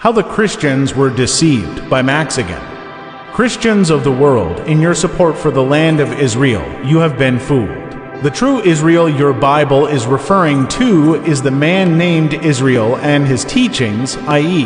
How the Christians Were Deceived by Max Igan. Christians of the world, in your support for the land of Israel, you have been fooled. The true Israel your Bible is referring to is the man named Israel and his teachings, i.e.,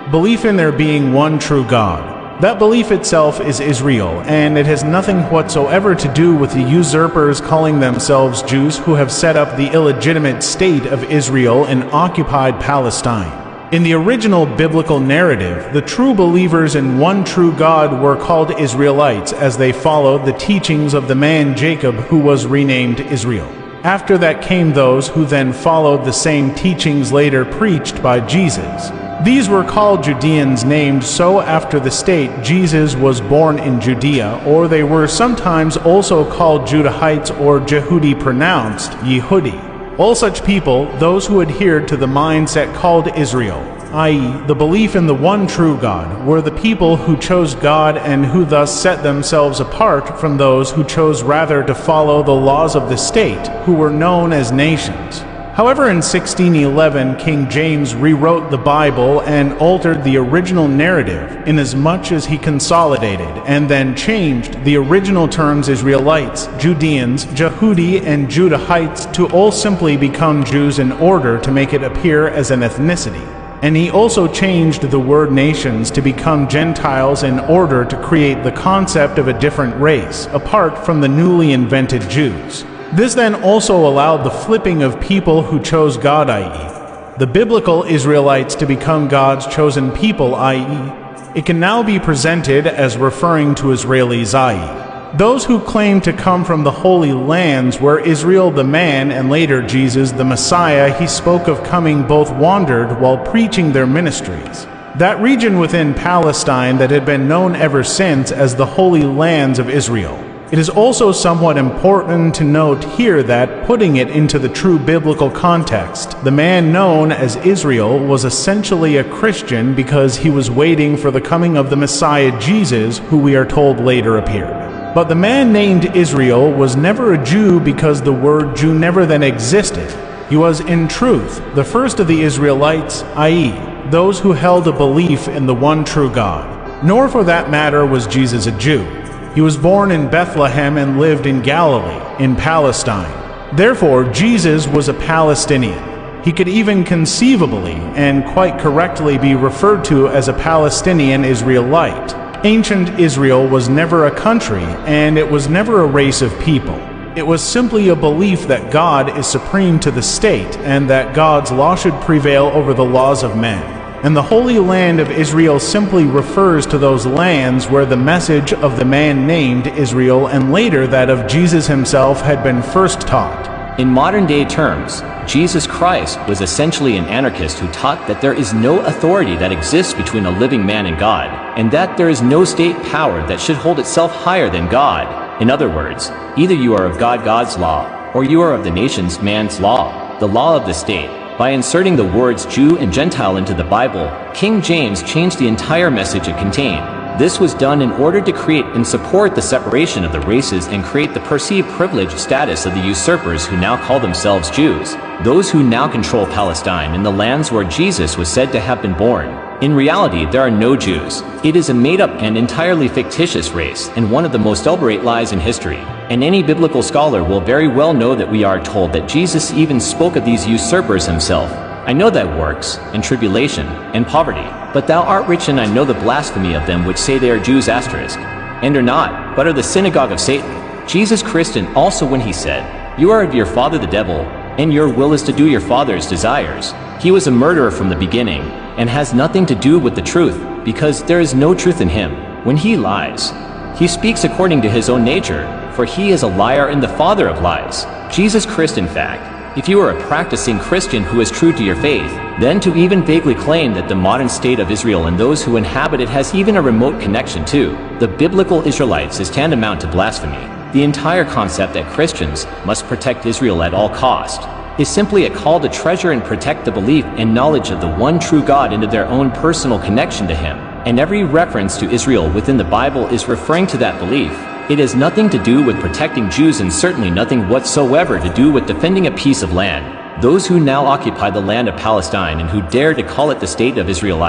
belief in there being one true God. That belief itself is Israel, and it has nothing whatsoever to do with the usurpers calling themselves Jews who have set up the illegitimate state of Israel in occupied Palestine. In the original biblical narrative, the true believers in one true God were called Israelites as they followed the teachings of the man Jacob, who was renamed Israel. After that came those who then followed the same teachings later preached by Jesus. These were called Judeans, named so after the state Jesus was born in Judea, or they were sometimes also called Judahites or Jehudi, pronounced Yehudi. All such people, those who adhered to the mindset called Israel, i.e., the belief in the one true God, were the people who chose God and who thus set themselves apart from those who chose rather to follow the laws of the state, who were known as nations. However, in 1611, King James rewrote the Bible and altered the original narrative inasmuch as he consolidated and then changed the original terms Israelites, Judeans, Jehudi, and Judahites to all simply become Jews in order to make it appear as an ethnicity. And he also changed the word nations to become Gentiles in order to create the concept of a different race, apart from the newly invented Jews. This then also allowed the flipping of people who chose God, i.e., the biblical Israelites, to become God's chosen people, i.e., it can now be presented as referring to Israelis, i.e., those who claim to come from the Holy Lands where Israel the man and later Jesus the Messiah he spoke of coming both wandered while preaching their ministries. That region within Palestine that had been known ever since as the Holy Lands of Israel. It is also somewhat important to note here that, putting it into the true biblical context, the man known as Israel was essentially a Christian because he was waiting for the coming of the Messiah Jesus, who we are told later appeared. But the man named Israel was never a Jew because the word Jew never then existed. He was, in truth, the first of the Israelites, i.e., those who held a belief in the one true God. Nor, for that matter, was Jesus a Jew. He was born in Bethlehem and lived in Galilee, in Palestine. Therefore, Jesus was a Palestinian. He could even conceivably and quite correctly be referred to as a Palestinian Israelite. Ancient Israel was never a country, and it was never a race of people. It was simply a belief that God is supreme to the state and that God's law should prevail over the laws of men. And the Holy Land of Israel simply refers to those lands where the message of the man named Israel and later that of Jesus himself had been first taught. In modern-day terms, Jesus Christ was essentially an anarchist who taught that there is no authority that exists between a living man and God, and that there is no state power that should hold itself higher than God. In other words, either you are of God, God's law, or you are of the nation's man's law, the law of the state. By inserting the words Jew and Gentile into the Bible, King James changed the entire message it contained. This was done in order to create and support the separation of the races and create the perceived privileged status of the usurpers who now call themselves Jews, those who now control Palestine and the lands where Jesus was said to have been born. In reality, there are no Jews. It is a made-up and entirely fictitious race, and one of the most elaborate lies in history. And any biblical scholar will very well know that we are told that Jesus even spoke of these usurpers himself. I know that works, and tribulation, and poverty, but thou art rich, and I know the blasphemy of them which say they are Jews asterisk, and are not, but are the synagogue of Satan. Jesus Christ also when he said, "You are of your father the devil, and your will is to do your father's desires." He was a murderer from the beginning, and has nothing to do with the truth, because there is no truth in him. When he lies, he speaks according to his own nature, for he is a liar and the father of lies. Jesus Christ, in fact, if you are a practicing Christian who is true to your faith, then to even vaguely claim that the modern state of Israel and those who inhabit it has even a remote connection to the biblical Israelites is tantamount to blasphemy. The entire concept that Christians must protect Israel at all cost is simply a call to treasure and protect the belief and knowledge of the one true God into their own personal connection to him. And every reference to Israel within the Bible is referring to that belief. It has nothing to do with protecting Jews and certainly nothing whatsoever to do with defending a piece of land. Those who now occupy the land of Palestine and who dare to call it the state of Israel,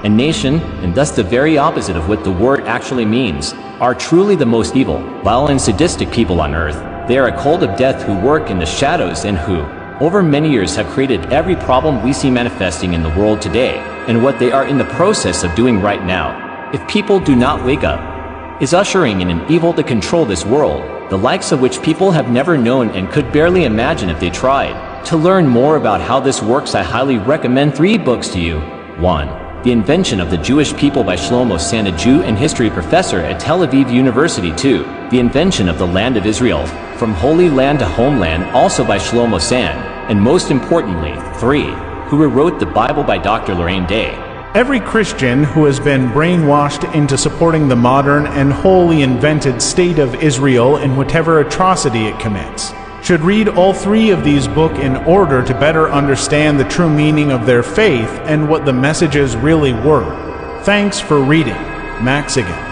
and nation, and thus the very opposite of what the word actually means, are truly the most evil, vile and sadistic people on earth. They are a cult of death who work in the shadows and who, over many years, have created every problem we see manifesting in the world today, and what they are in the process of doing right now, if people do not wake up, is ushering in an evil to control this world, the likes of which people have never known and could barely imagine if they tried. To learn more about how this works, I highly recommend 3 books to you. 1. The Invention of the Jewish People by Schlomo, a Jew and history professor at Tel Aviv University. 2. The Invention of the Land of Israel, From Holy Land to Homeland, also by Schlomo. And most importantly, 3. Who Rewrote the Bible by Dr. Lorraine. Every Christian who has been brainwashed into supporting the modern and wholly invented state of Israel in whatever atrocity it commits should read all 3 of these books in order to better understand the true meaning of their faith and what the messages really were. Thanks for reading. Max Igan.